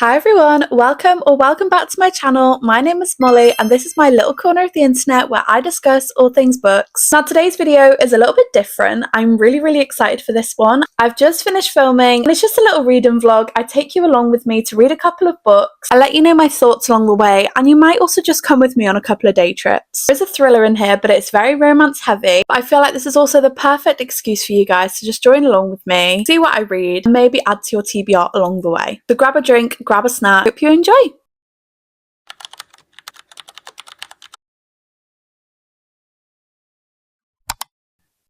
Hi everyone, welcome back to my channel. My name is Molly and this is my little corner of the internet where I discuss all things books. Now today's video is a little bit different. I'm really excited for this one. I've just finished filming and it's just a little reading vlog. I take you along with me to read a couple of books. I let you know my thoughts along the way and you might also just come with me on a couple of day trips. There's a thriller in here but it's very romance heavy. But I feel like this is also the perfect excuse for you guys to just join along with me, see what I read and maybe add to your TBR along the way. So grab a drink, grab a snack. Hope you enjoy.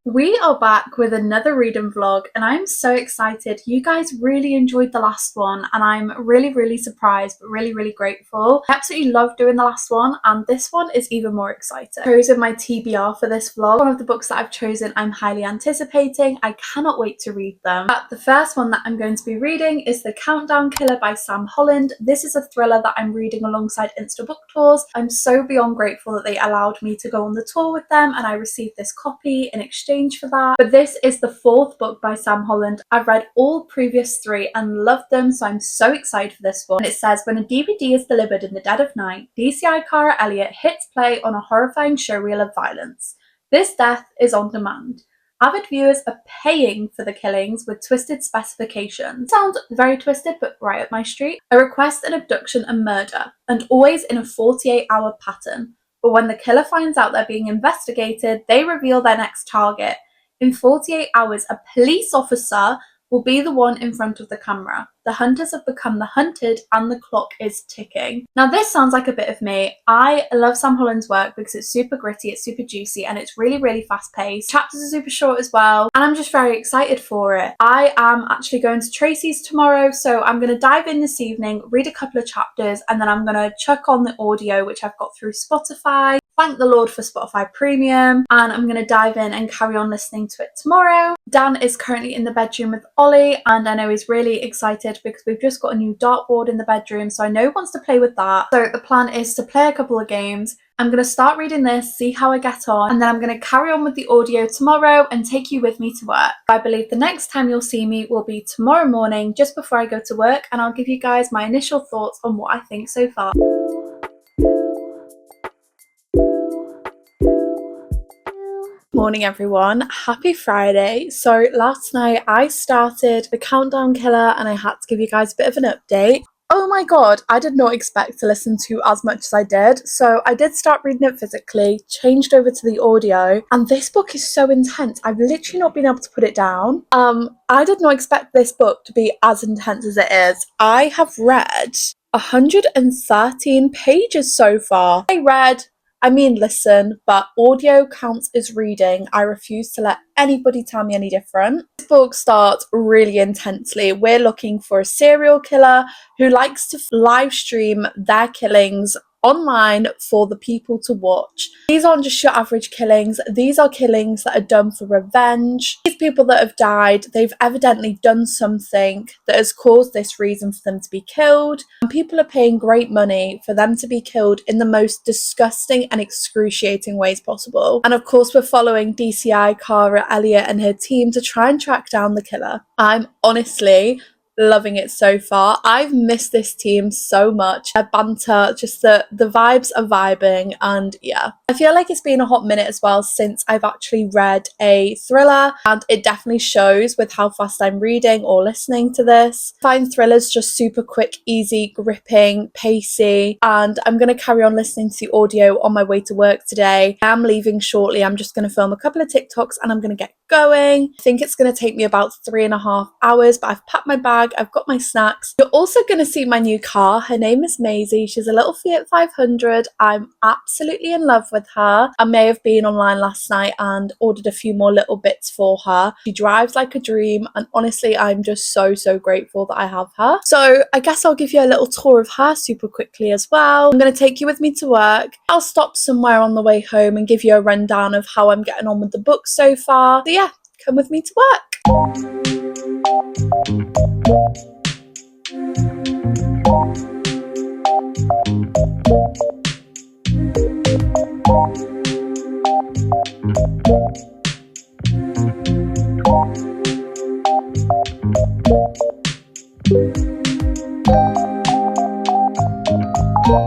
We are back with another reading vlog and I'm so excited. You guys really enjoyed the last one and I'm really surprised but really grateful. I absolutely loved doing the last one and this one is even more exciting. I've chosen my TBR for this vlog. One of the books that I've chosen I'm highly anticipating. I cannot wait to read them. But the first one that I'm going to be reading is The Countdown Killer by Sam Holland. This is a thriller that I'm reading alongside Insta Book Tours. I'm so beyond grateful that they allowed me to go on the tour with them and I received this copy in exchange for that. But this is the fourth book by Sam Holland. I've read all previous three and loved them, so I'm so excited for this one. And it says, when a DVD is delivered in the dead of night, DCI Cara Elliott hits play on a horrifying showreel of violence. This death is on demand. Avid viewers are paying for the killings with twisted specifications. Sounds very twisted, but right up my street. A request, an abduction, and murder, and always in a 48-hour pattern. But when the killer finds out they're being investigated, they reveal their next target. In 48 hours, a police officer will be the one in front of the camera. The hunters have become the hunted and the clock is ticking. Now this sounds like a bit of me. I love Sam Holland's work because it's super gritty, it's super juicy and it's really fast paced. Chapters are super short as well and I'm just very excited for it. I am actually going to Tracy's tomorrow, so I'm going to dive in this evening, read a couple of chapters and then I'm going to chuck on the audio which I've got through Spotify. Thank the Lord for Spotify Premium, and I'm going to dive in and carry on listening to it tomorrow. Dan is currently in the bedroom with Ollie and I know he's really excited because we've just got a new dartboard in the bedroom, so I know he wants to play with that. So the plan is to play a couple of games. I'm going to start reading this, see how I get on, and then I'm going to carry on with the audio tomorrow and take you with me to work. I believe the next time you'll see me will be tomorrow morning just before I go to work, and I'll give you guys my initial thoughts on what I think so far. Morning everyone, happy Friday. So last night I started The Countdown Killer and I had to give you guys a bit of an update. Oh my god, I did not expect to listen to as much as I did. So I did start reading it physically, changed over to the audio, and this book is so intense. I've literally not been able to put it down. I did not expect this book to be as intense as it is. I have read 113 pages so far. Listen, but audio counts as reading. I refuse to let anybody tell me any different. This book starts really intensely. We're looking for a serial killer who likes to live stream their killings online for the people to watch. These aren't just your average killings, these are killings that are done for revenge. These people that have died, they've evidently done something that has caused this reason for them to be killed, and people are paying great money for them to be killed in the most disgusting and excruciating ways possible. And of course we're following DCI Cara Elliott and her team to try and track down the killer. I'm honestly loving it so far. I've missed this team so much. Their banter, just the vibes are vibing, and yeah. I feel like it's been a hot minute as well since I've actually read a thriller, and it definitely shows with how fast I'm reading or listening to this. I find thrillers just super quick, easy, gripping, pacey, and I'm going to carry on listening to the audio on my way to work today. I'm leaving shortly. I'm just going to film a couple of TikToks and I'm going to get going. I think it's going to take me about 3.5 hours, but I've packed my bag, I've got my snacks. You're also going to see my new car. Her name is Maisie. She's a little Fiat 500. I'm absolutely in love with her. I may have been online last night and ordered a few more little bits for her. She drives like a dream and honestly I'm just so grateful that I have her. So I guess I'll give you a little tour of her super quickly as well. I'm going to take you with me to work. I'll stop somewhere on the way home and give you a rundown of how I'm getting on with the book so far. So yeah, come with me to work. I'm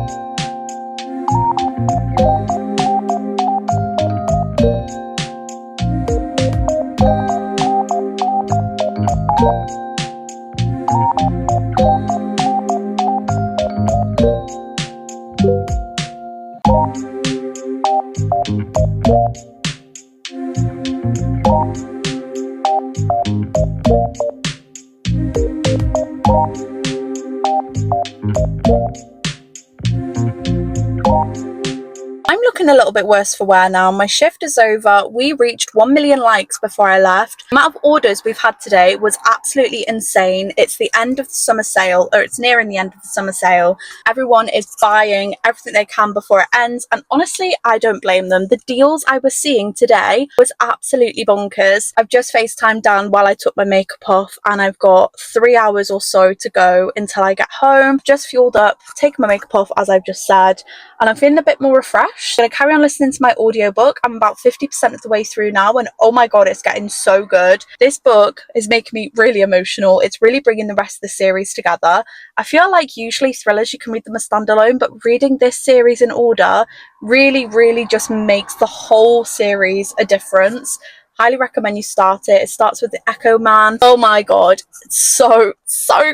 looking a little bit worse for wear now. My shift is over. We reached 1 million likes before I left. The amount of orders we've had today was absolutely insane. It's the end of the summer sale, or it's nearing the end of the summer sale. Everyone is buying everything they can before it ends, and honestly, I don't blame them. The deals I was seeing today was absolutely bonkers. I've just FaceTimed Dan while I took my makeup off, and I've got 3 hours or so to go until I get home. Just fueled up, taken my makeup off as I've just said, and I'm feeling a bit more refreshed. I'm gonna carry on listening to my audiobook. I'm about 50% of the way through now, and oh my god, it's getting so good. This book is making me really emotional. It's really bringing the rest of the series together. I feel like usually thrillers you can read them as standalone, but reading this series in order really just makes the whole series a difference. Highly recommend you start it. It starts with the Echo Man. Oh my god, it's so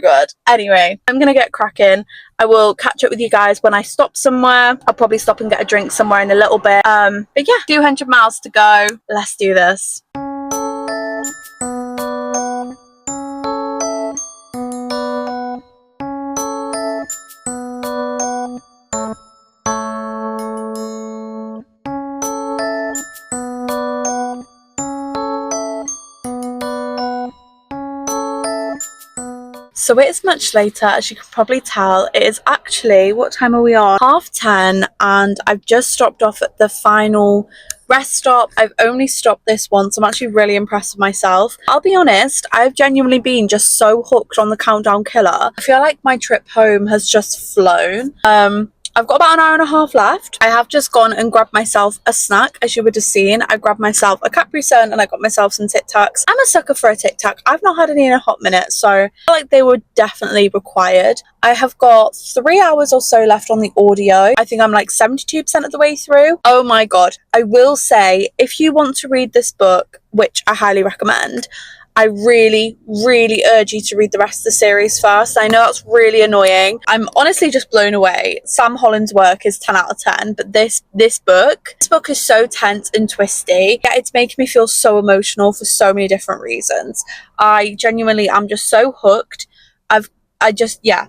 good. Anyway, I'm gonna get cracking. I will catch up with you guys when I stop somewhere. I'll probably stop and get a drink somewhere in a little bit. But yeah, 200 miles to go. Let's do this. So it is much later, as you can probably tell. It is actually, what time are we on? 10:30, and I've just stopped off at the final rest stop. I've only stopped this once. I'm actually really impressed with myself. I'll be honest, I've genuinely been just so hooked on the Countdown Killer. I feel like my trip home has just flown. I've got about an hour and a half left. I have just gone and grabbed myself a snack, as you would have seen. I grabbed myself a Capri Sun and I got myself some Tic Tacs. I'm a sucker for a Tic Tac. I've not had any in a hot minute, so I feel like they were definitely required. I have got 3 hours or so left on the audio. I think I'm like 72% of the way through. Oh my god. I will say, if you want to read this book, which I highly recommend, I really urge you to read the rest of the series first. I know that's really annoying. I'm honestly just blown away. Sam Holland's work is 10 out of 10, but this book is so tense and twisty. Yeah, it's making me feel so emotional for so many different reasons. I genuinely am just so hooked. Yeah.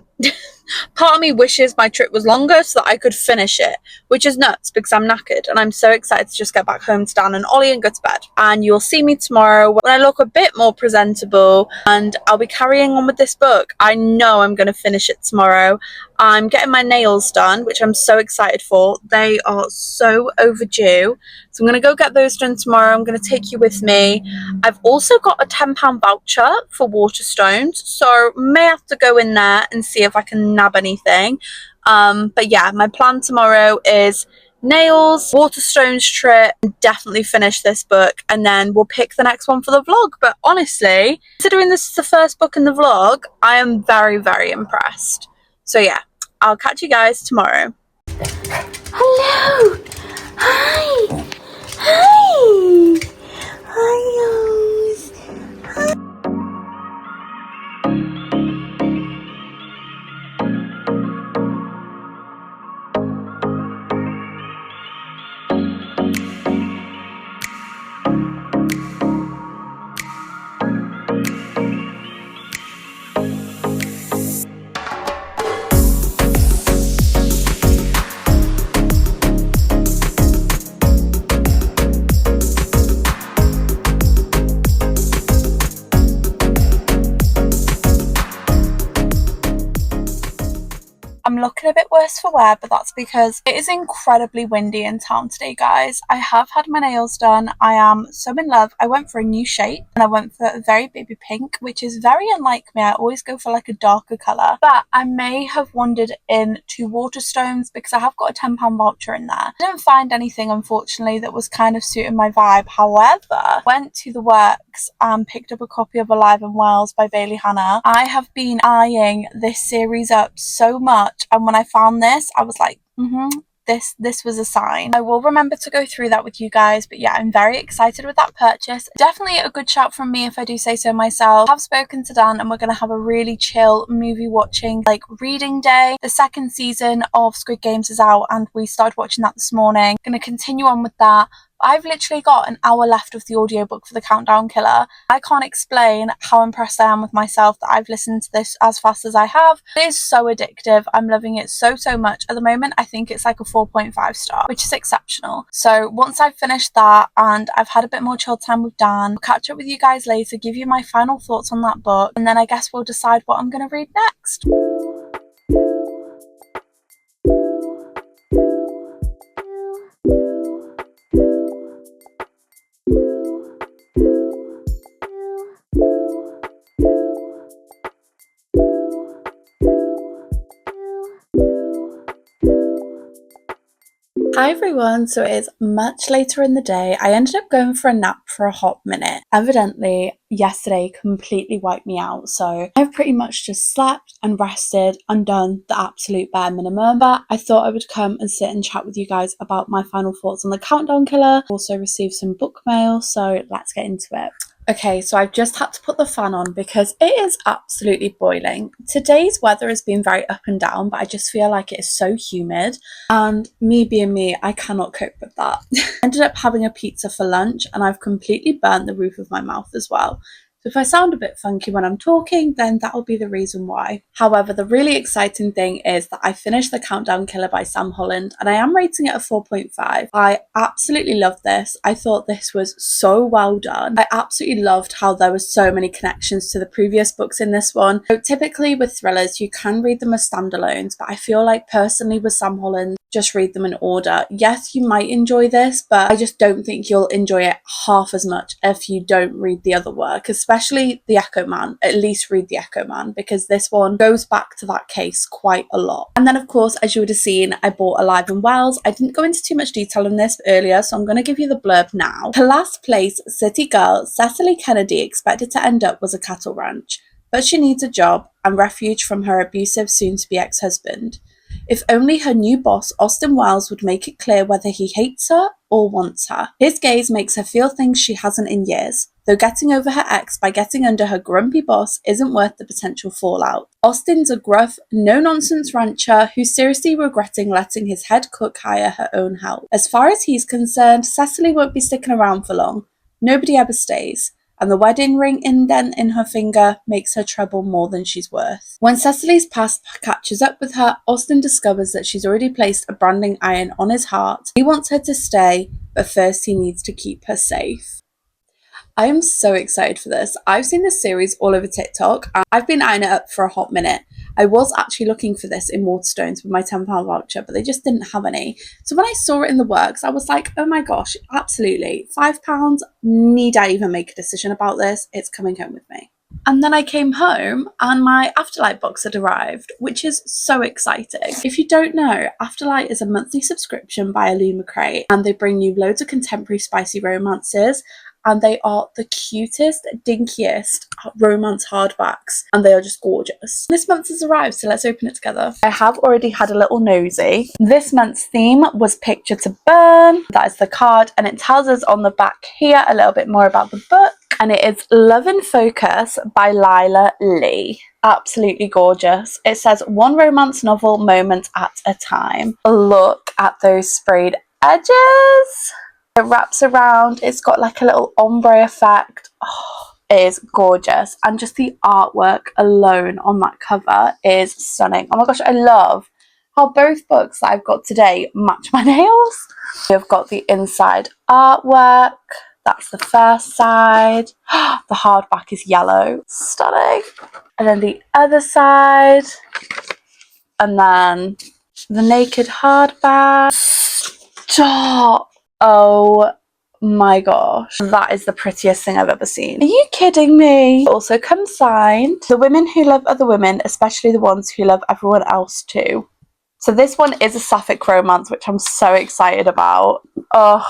Part of me wishes my trip was longer so that I could finish it, which is nuts because I'm knackered and I'm so excited to just get back home to Dan and Ollie and go to bed. And you'll see me tomorrow when I look a bit more presentable, and I'll be carrying on with this book. I know I'm going to finish it tomorrow. I'm getting my nails done, which I'm so excited for. They are so overdue. So I'm going to go get those done tomorrow. I'm going to take you with me. I've also got a £10 voucher for Waterstones, so may have to go in there and see if I can nab anything. But yeah, my plan tomorrow is nails, Waterstones trip, and definitely finish this book, and then we'll pick the next one for the vlog. But honestly, considering this is the first book in the vlog, I am very impressed. So yeah, I'll catch you guys tomorrow. Hello! Hi! Hi! Hi, Rose! I'm looking a bit worse for wear, but that's because it is incredibly windy in town today, guys. I have had my nails done. I am so in love. I went for a new shape and I went for a very baby pink, which is very unlike me. I always go for like a darker colour, but I may have wandered into Waterstones because I have got a £10 voucher in there. I didn't find anything, unfortunately, that was kind of suiting my vibe. However, went to the works and picked up a copy of Alive and Wells by Bailey Hannah. I have been eyeing this series up so much much, and when I found this I was like, this was a sign. I will remember to go through that with you guys, but yeah, I'm very excited with that purchase. Definitely a good shout from me if I do say so myself. I've spoken to Dan and we're going to have a really chill movie watching, like, reading day. The second season of Squid Games is out and we started watching that this morning. Going to continue on with that. I've literally got an hour left of the audiobook for The Countdown Killer. I can't explain how impressed I am with myself that I've listened to this as fast as I have. It is so addictive. I'm loving it so much. At the moment, I think it's like a 4.5 star, which is exceptional. So once I've finished that and I've had a bit more chill time with Dan, I'll catch up with you guys later, give you my final thoughts on that book, and then I guess we'll decide what I'm going to read next. Hi everyone, so it is much later in the day. I ended up going for a nap for a hot minute. Evidently, yesterday completely wiped me out, so I've pretty much just slept and rested and done the absolute bare minimum. But I thought I would come and sit and chat with you guys about my final thoughts on The Countdown Killer. Also received some book mail, so let's get into it. Okay, so I've just had to put the fan on because it is absolutely boiling. Today's weather has been very up and down, but I just feel like it is so humid, and me being me, I cannot cope with that. Ended up having a pizza for lunch and I've completely burnt the roof of my mouth as well. So if I sound a bit funky when I'm talking, then that'll be the reason why. However, the really exciting thing is that I finished The Countdown Killer by Sam Holland and I am rating it a 4.5. I absolutely loved this. I thought this was so well done. I absolutely loved how there were so many connections to the previous books in this one. So typically with thrillers, you can read them as standalones, but I feel like personally with Sam Holland, just read them in order. Yes, you might enjoy this, but I just don't think you'll enjoy it half as much if you don't read the other work, especially The Echo Man. At least read The Echo Man, because this one goes back to that case quite a lot. And then of course, as you would have seen, I bought Alive in Wells. I didn't go into too much detail on this earlier, so I'm going to give you the blurb now. Her last place city girl, Cecily Kennedy, expected to end up was a cattle ranch, but she needs a job and refuge from her abusive soon-to-be ex-husband. If only her new boss, Austin Wells, would make it clear whether he hates her or wants her. His gaze makes her feel things she hasn't in years, though getting over her ex by getting under her grumpy boss isn't worth the potential fallout. Austin's a gruff, no-nonsense rancher who's seriously regretting letting his head cook hire her own help. As far as he's concerned, Cecily won't be sticking around for long. Nobody ever stays, and the wedding ring indent in her finger makes her trouble more than she's worth. When Cecily's past catches up with her, Austin discovers that she's already placed a branding iron on his heart. He wants her to stay, but first he needs to keep her safe. I am so excited for this. I've seen this series all over TikTok and I've been eyeing it up for a hot minute. I was actually looking for this in Waterstones with my £10 voucher, but they just didn't have any. So when I saw it in the works, I was like, oh my gosh, absolutely. £5, need I even make a decision about this? It's coming home with me. And then I came home and my Afterlight box had arrived, which is so exciting. If you don't know, Afterlight is a monthly subscription by Illumicrate and they bring you loads of contemporary spicy romances. And they are the cutest, dinkiest romance hardbacks, and they are just gorgeous. This month has arrived, so let's open it together. I have already had a little nosy. This month's theme was Picture to Burn. That is the card, and it tells us on the back here a little bit more about the book. And it is Love in Focus by Lila Lee. Absolutely gorgeous. It says one romance novel moment at a time. Look at those sprayed edges. It wraps around, it's got like a little ombre effect. Oh, it is gorgeous. And just the artwork alone on that cover is stunning. Oh my gosh, I love how both books that I've got today match my nails. We've got the inside artwork. That's the first side. The hardback is yellow. Stunning. And then the other side. And then the naked hardback. Stop. Oh my gosh, that is the prettiest thing I've ever seen. Are you kidding me? It also comes signed, The Women Who Love Other Women, Especially the Ones Who Love Everyone Else Too. So this one is a sapphic romance, which I'm so excited about. Oh,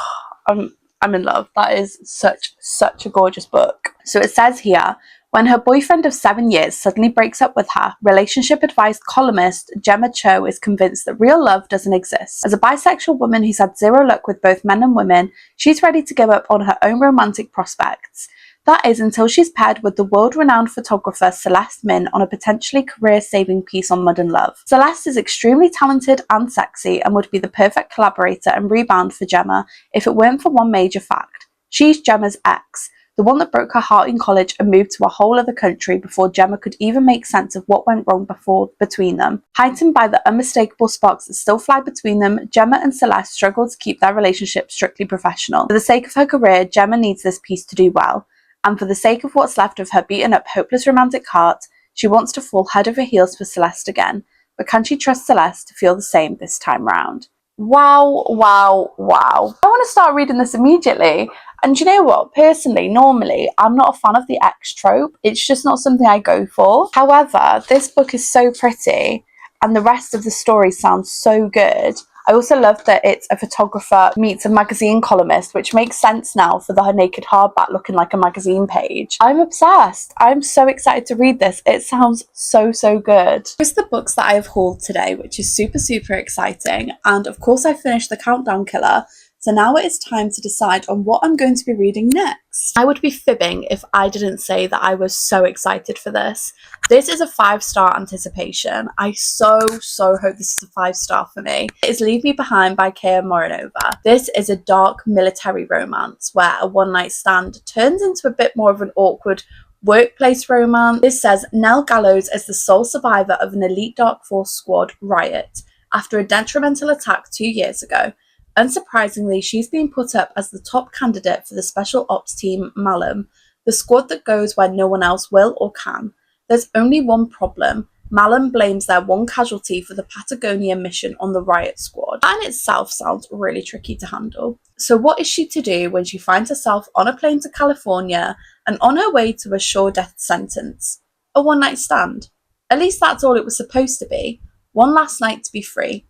I'm in love. That is such a gorgeous book. So it says here, When her boyfriend of 7 years suddenly breaks up with her, relationship advice columnist Gemma Cho is convinced that real love doesn't exist. As a bisexual woman who's had zero luck with both men and women, she's ready to give up on her own romantic prospects. That is until she's paired with the world-renowned photographer Celeste Min on a potentially career-saving piece on modern love. Celeste is extremely talented and sexy and would be the perfect collaborator and rebound for Gemma if it weren't for one major fact. She's Gemma's ex, the one that broke her heart in college and moved to a whole other country before Gemma could even make sense of what went wrong between them. Heightened by the unmistakable sparks that still fly between them, Gemma and Celeste struggle to keep their relationship strictly professional. For the sake of her career, Gemma needs this piece to do well. And for the sake of what's left of her beaten up, hopeless romantic heart, she wants to fall head over heels for Celeste again. But can she trust Celeste to feel the same this time round? Wow, wow, wow. I want to start reading this immediately. And you know what? Personally, normally, I'm not a fan of the ex trope. It's just not something I go for. However, this book is so pretty and the rest of the story sounds so good. I also love that it's a photographer meets a magazine columnist, which makes sense now for the naked hardback looking like a magazine page. I'm obsessed. I'm so excited to read this. It sounds so, so good. Here's the books that I have hauled today, which is super, super exciting. And of course, I finished The Countdown Killer. So now it is time to decide on what I'm going to be reading next. I would be fibbing if I didn't say that I was so excited for this. This is a 5-star anticipation. I so hope this is a 5-star for me. It is Leave Me Behind by Kaya Morinova. This is a dark military romance where a one-night stand turns into a bit more of an awkward workplace romance. This says Nell Gallows is the sole survivor of an elite Dark Force squad riot after a detrimental attack 2 years ago. Unsurprisingly, she's been put up as the top candidate for the Special Ops Team Malum, the squad that goes where no one else will or can. There's only one problem. Malum blames their one casualty for the Patagonia mission on the riot squad. That in itself sounds really tricky to handle. So what is she to do when she finds herself on a plane to California and on her way to a sure death sentence? A one-night stand. At least that's all it was supposed to be. One last night to be free.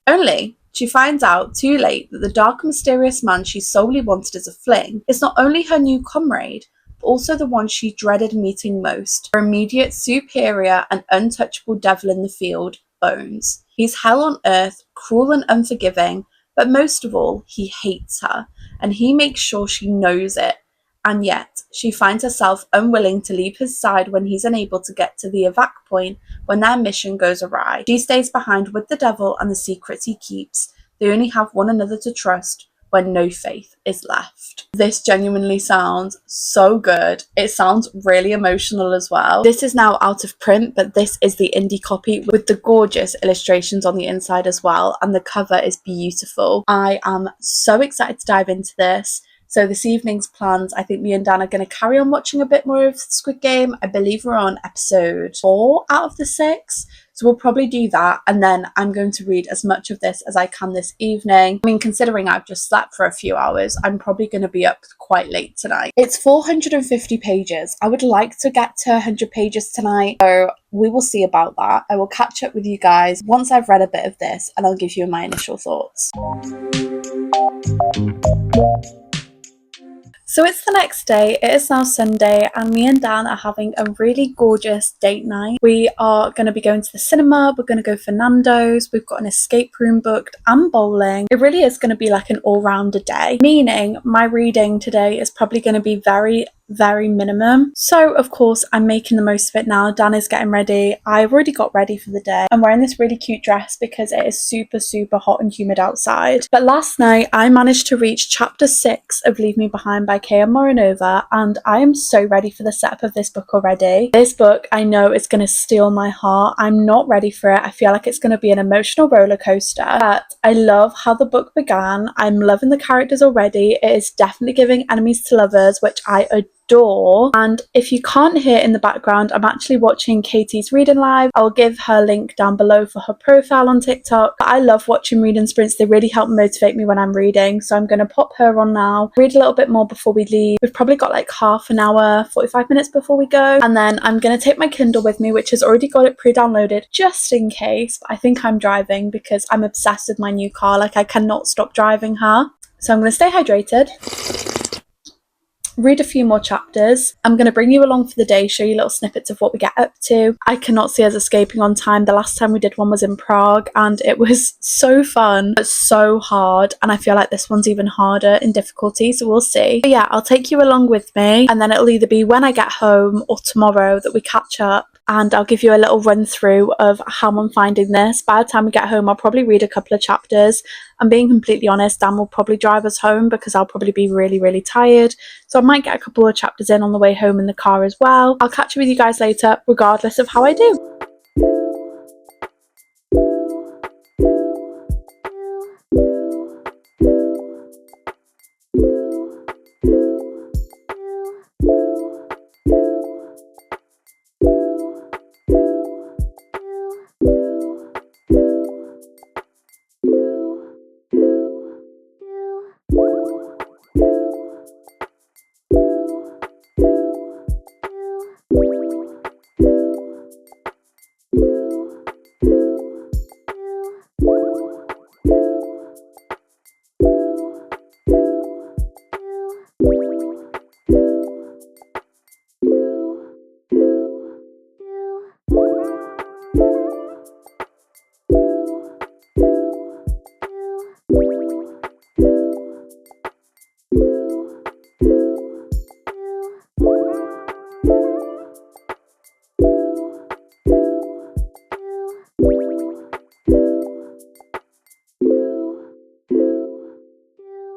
Only she finds out too late that the dark and mysterious man she solely wanted as a fling is not only her new comrade, but also the one she dreaded meeting most, her immediate superior and untouchable devil in the field, Bones. He's hell on earth, cruel and unforgiving, but most of all, he hates her, and he makes sure she knows it. And yet, she finds herself unwilling to leave his side when he's unable to get to the evac point when their mission goes awry. She stays behind with the devil and the secrets he keeps. They only have one another to trust when no faith is left. This genuinely sounds so good. It sounds really emotional as well. This is now out of print, but this is the indie copy with the gorgeous illustrations on the inside as well, and the cover is beautiful. I am so excited to dive into this. So this evening's plans, I think me and Dan are going to carry on watching a bit more of Squid Game. I believe we're on episode 4 out of the 6. So we'll probably do that. And then I'm going to read as much of this as I can this evening. I mean, considering I've just slept for a few hours, I'm probably going to be up quite late tonight. It's 450 pages. I would like to get to 100 pages tonight. So we will see about that. I will catch up with you guys once I've read a bit of this and I'll give you my initial thoughts. So it's the next day, it is now Sunday, and me and Dan are having a really gorgeous date night. We are going to be going to the cinema, we're going to go for Nando's, we've got an escape room booked and bowling. It really is going to be like an all-rounder day, meaning my reading today is probably going to be very minimum. So of course I'm making the most of it now. Dan is getting ready. I've already got ready for the day. I'm wearing this really cute dress because it is super hot and humid outside. But last night I managed to reach chapter 6 of Leave Me Behind by Kaya Morinova, and I am so ready for the setup of this book already. This book I know is going to steal my heart. I'm not ready for it. I feel like it's going to be an emotional roller coaster, but I love how the book began. I'm loving the characters already. It is definitely giving enemies to lovers, which I adore. And if you can't hear in the background, I'm actually watching Katie's reading live. I'll give her link down below for her profile on TikTok. I love watching reading sprints. They really help motivate me when I'm reading, so I'm going to pop her on now, read a little bit more before we leave. We've probably got like half an hour, 45 minutes before we go, and then I'm going to take my Kindle with me, which has already got it pre-downloaded just in case. But I think I'm driving because I'm obsessed with my new car. Like, I cannot stop driving her. So I'm going to stay hydrated. read a few more chapters. I'm going to bring you along for the day, show you little snippets of what we get up to. I cannot see us escaping on time. The last time we did one was in Prague and it was so fun but so hard, and I feel like this one's even harder in difficulty, so we'll see. But yeah, I'll take you along with me, and then it'll either be when I get home or tomorrow that we catch up, and I'll give you a little run through of how I'm finding this. By the time we get home, I'll probably read a couple of chapters. I'm being completely honest, Dan will probably drive us home because I'll probably be really tired, so I might get a couple of chapters in on the way home in the car as well. I'll catch up with you guys later regardless of how I do.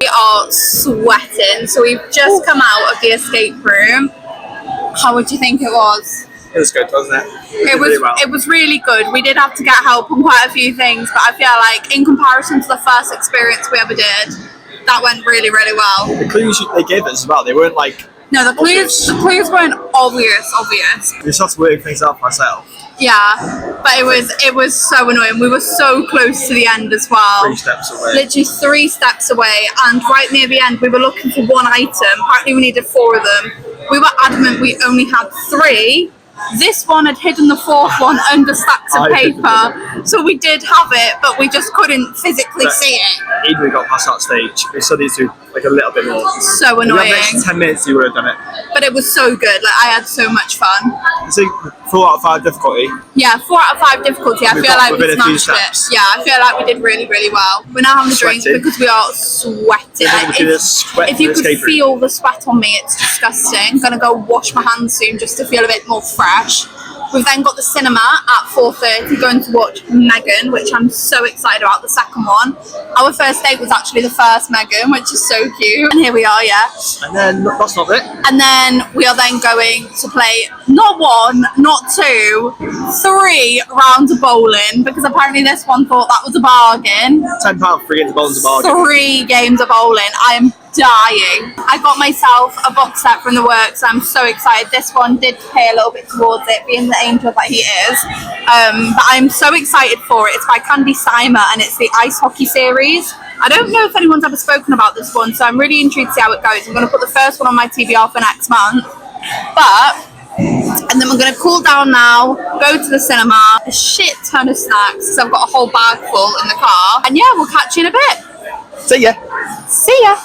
We are sweating, so we've just come out of the escape room. How would you think it was? It was good, wasn't it? It was really good. We did have to get help on quite a few things, but I feel like in comparison to the first experience we ever did, that went really well. The clues they gave us as well, they weren't like... No, the clues weren't obvious. We just had to work things out for ourselves. Yeah, but it was so annoying. We were so close to the end as well. 3 steps away. Literally 3 steps away, and right near the end we were looking for one item. Apparently we needed 4 of them. We were adamant we only had 3. This one had hidden the 4th one under stacks of paper, so we did have it, but we just couldn't physically see it. Even we got past that stage, we still need to do like a little bit more. So annoying. If we had an extra 10 minutes, you would have done it. But it was so good. Like, I had so much fun. So 4 out of 5 difficulty. Yeah, 4 out of 5 difficulty. I feel like we smashed it. Yeah, I feel like we did really well. We're now having a drink because we are sweating. If you could feel the sweat on me, it's disgusting. I'm gonna go wash my hands soon just to feel a bit more fresh. We've then got the cinema at 4:30 going to watch Megan, which I'm so excited about, the second one. Our first date was actually the first Megan, which is so cute. And here we are, yeah. And then, that's not it. And then we are then going to play not 1, not 2, 3 rounds of bowling, because apparently this one thought that was a bargain. £10 for games of bowling is a bargain. 3 games of bowling. I am dying. I got myself a box set from the works. I'm so excited. This one did pay a little bit towards it, being the angel that he is. But I'm so excited for it. It's by Candy Simer and it's the ice hockey series. I don't know if anyone's ever spoken about this one, so I'm really intrigued to see how it goes. I'm going to put the first one on my TBR for next month. And then we're going to cool down now, go to the cinema, a shit ton of snacks, so I've got a whole bag full in the car. And yeah, we'll catch you in a bit. See ya. See ya.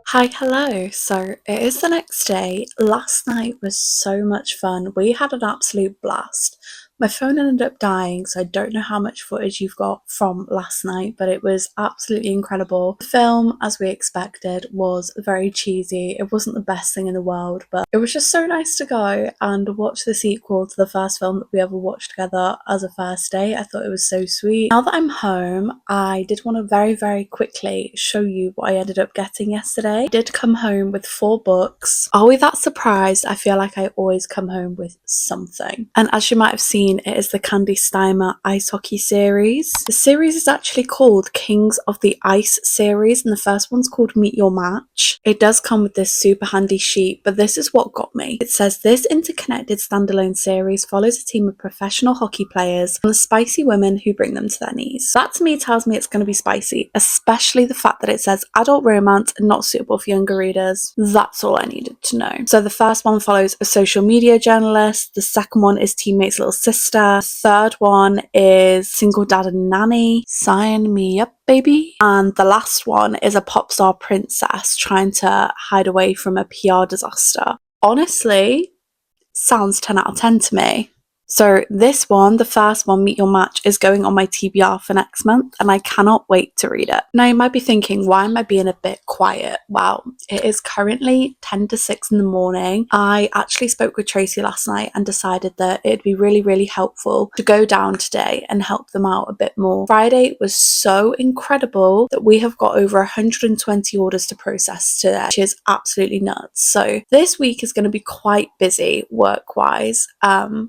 Hi, hello. So it is the next day. Last night was so much fun. We had an absolute blast. My phone ended up dying, so I don't know how much footage you've got from last night, but it was absolutely incredible. The film, as we expected, was very cheesy. It wasn't the best thing in the world, but it was just so nice to go and watch the sequel to the first film that we ever watched together as a first date. I thought it was so sweet. Now that I'm home, I did want to very quickly show you what I ended up getting yesterday. I did come home with 4 books. Are we that surprised? I feel like I always come home with something. And as you might have seen seen, it is the Candy Steimer ice hockey series. The series is actually called Kings of the Ice series, and the first one's called Meet Your Match. It does come with this super handy sheet, but this is what got me. It says this interconnected standalone series follows a team of professional hockey players and the spicy women who bring them to their knees. That to me tells me it's going to be spicy, especially the fact that it says adult romance and not suitable for younger readers. That's all I needed to know. So the first one follows a social media journalist, the second one is teammate's little sister, the third one is single dad and nanny, sign me up baby, and the last one is a pop star princess trying to hide away from a PR disaster. Honestly, sounds 10 out of 10 to me. So this one, the first one, Meet Your Match, is going on my TBR for next month, and I cannot wait to read it. Now you might be thinking, why am I being a bit quiet? Well, it is currently 10 to 6 in the morning. I actually spoke with Tracy last night and decided that it'd be really helpful to go down today and help them out a bit more. Friday was so incredible that we have got over 120 orders to process today, which is absolutely nuts. So this week is going to be quite busy work-wise.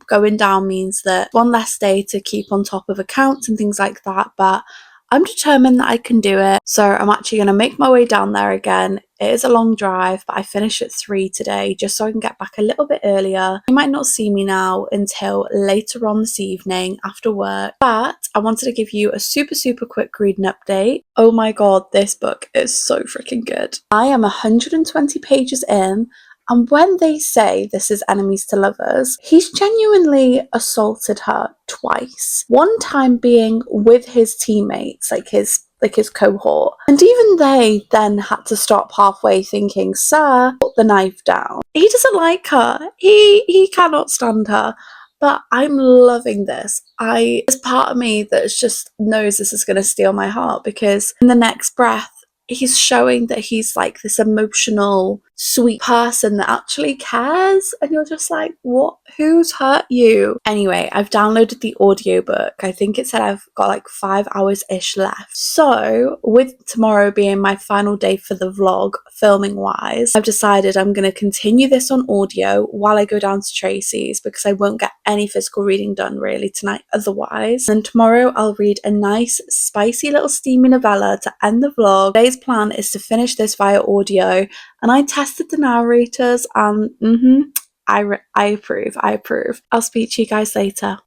Going down means that one less day to keep on top of accounts and things like that, but I'm determined that I can do it. So I'm actually going to make my way down there again. It is a long drive, but I finish at 3 today just so I can get back a little bit earlier. You might not see me now until later on this evening after work, but I wanted to give you a super quick reading update. Oh my god, this book is so freaking good. I am 120 pages in, and when they say this is enemies to lovers, he's genuinely assaulted her twice. One time being with his teammates, like his cohort. And even they then had to stop halfway thinking, sir, put the knife down. He doesn't like her. He cannot stand her. But I'm loving this. There's part of me that just knows this is going to steal my heart, because in the next breath, he's showing that he's like this emotional, sweet person that actually cares, and you're just like, what? Who's hurt you? Anyway, I've downloaded the audiobook. I think it said I've got like 5 hours ish left. So with tomorrow being my final day for the vlog, filming wise, I've decided I'm going to continue this on audio while I go down to Tracy's, because I won't get any physical reading done really tonight otherwise. And tomorrow I'll read a nice spicy little steamy novella to end the vlog. Today's plan is to finish this via audio, and I tested the narrators and I approve. I'll speak to you guys later.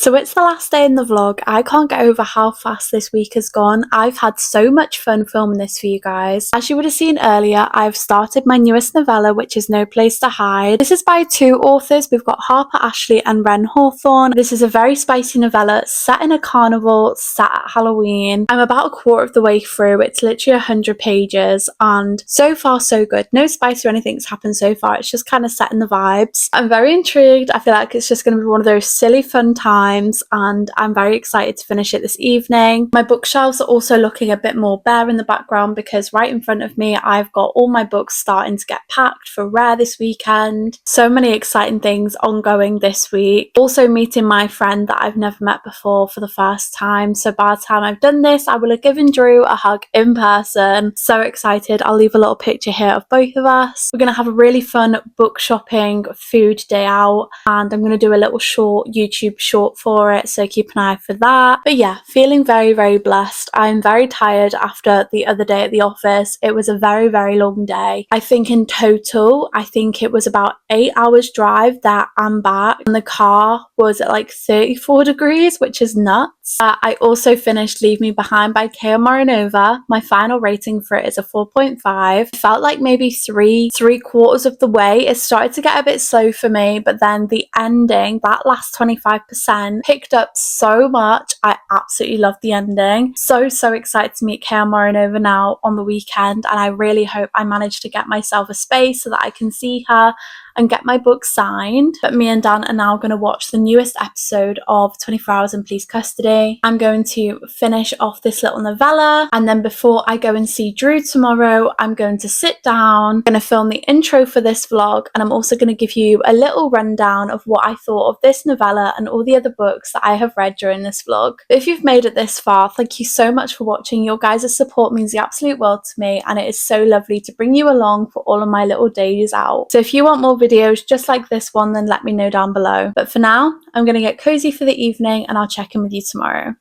So it's the last day in the vlog. I can't get over how fast this week has gone. I've had so much fun filming this for you guys. As you would have seen earlier, I've started my newest novella, which is No Place to Hide. This is by 2 authors. We've got Harper Ashley and Wren Hawthorne. This is a very spicy novella set in a carnival, set at Halloween. I'm about a quarter of the way through. It's literally 100 pages, and so far so good. No spice or anything's happened so far. It's just kind of set in the vibes. I'm very intrigued. I feel like it's just going to be one of those silly fun times, and I'm very excited to finish it this evening. My bookshelves are also looking a bit more bare in the background, because right in front of me I've got all my books starting to get packed for Rare this weekend. So many exciting things ongoing this week. Also meeting my friend that I've never met before for the first time, so by the time I've done this I will have given Drew a hug in person. So excited. I'll leave a little picture here of both of us. We're going to have a really fun book shopping food day out, and I'm going to do a little short YouTube short for it, so keep an eye for that. But yeah, feeling very blessed. I'm very tired after the other day at the office. It was a very long day. I think in total, it was about 8 hours drive there and back, and the car was at like 34 degrees, which is nuts. romance. I also finished Leave Me Behind by Keo Morinova. My final rating for it is a 4.5. Felt like maybe three quarters of the way it started to get a bit slow for me, but then the ending, that last 25%, picked up so much. I absolutely loved the ending. So excited to meet Keo Morinova now on the weekend, and I really hope I manage to get myself a space so that I can see her and get my book signed. But me and Dan are now going to watch the newest episode of 24 Hours in Police Custody. I'm going to finish off this little novella, and then before I go and see Drew tomorrow, I'm going to sit down, I'm going to film the intro for this vlog, and I'm also going to give you a little rundown of what I thought of this novella and all the other books that I have read during this vlog. But if you've made it this far, thank you so much for watching. Your guys' support means the absolute world to me, and it is so lovely to bring you along for all of my little days out. So if you want more videos just like this one, then let me know down below. But for now, I'm going to get cozy for the evening, and I'll check in with you tomorrow.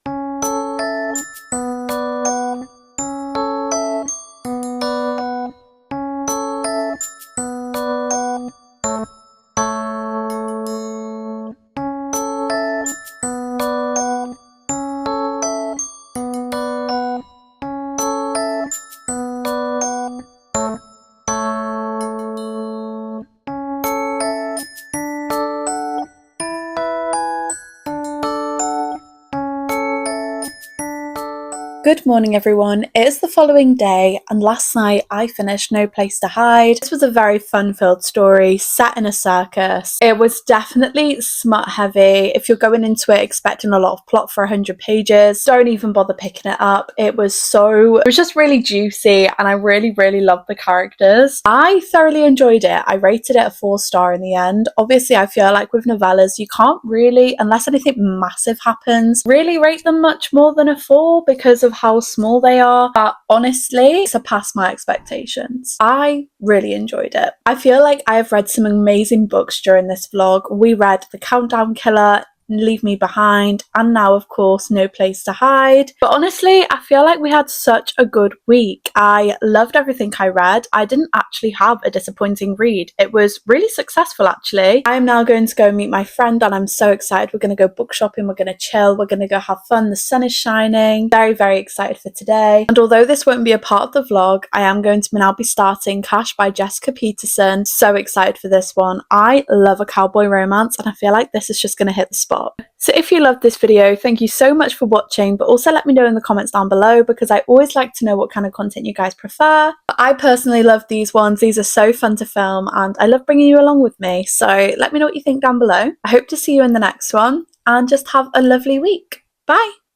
Good morning everyone, it is the following day, and last night I finished No Place to Hide. This was a very fun-filled story set in a circus. It was definitely smut heavy. If you're going into it expecting a lot of plot for 100 pages, don't even bother picking it up. It was just really juicy, and I really loved the characters. I thoroughly enjoyed it. I rated it a 4-star in the end. Obviously I feel like with novellas you can't really, unless anything massive happens, really rate them much more than a 4 because of how small they are, but honestly it surpassed my expectations. I really enjoyed it. I feel like I have read some amazing books during this vlog. We read The Countdown Killer, Leave Me Behind, and now of course No Place to Hide. But honestly, I feel like we had such a good week. I loved everything I read. I didn't actually have a disappointing read. It was really successful actually. I am now going to go meet my friend, and I'm so excited. We're going to go book shopping, we're going to chill, we're going to go have fun. The sun is shining. Very excited for today. And although this won't be a part of the vlog, I am going to now be starting Cash by Jessica Peterson. So excited for this one. I love a cowboy romance, and I feel like this is just going to hit the spot. So if you loved this video, thank you so much for watching, but also let me know in the comments down below, because I always like to know what kind of content you guys prefer. I personally love these ones. These are so fun to film, and I love bringing you along with me. So let me know what you think down below. I hope to see you in the next one, and just have a lovely week. Bye!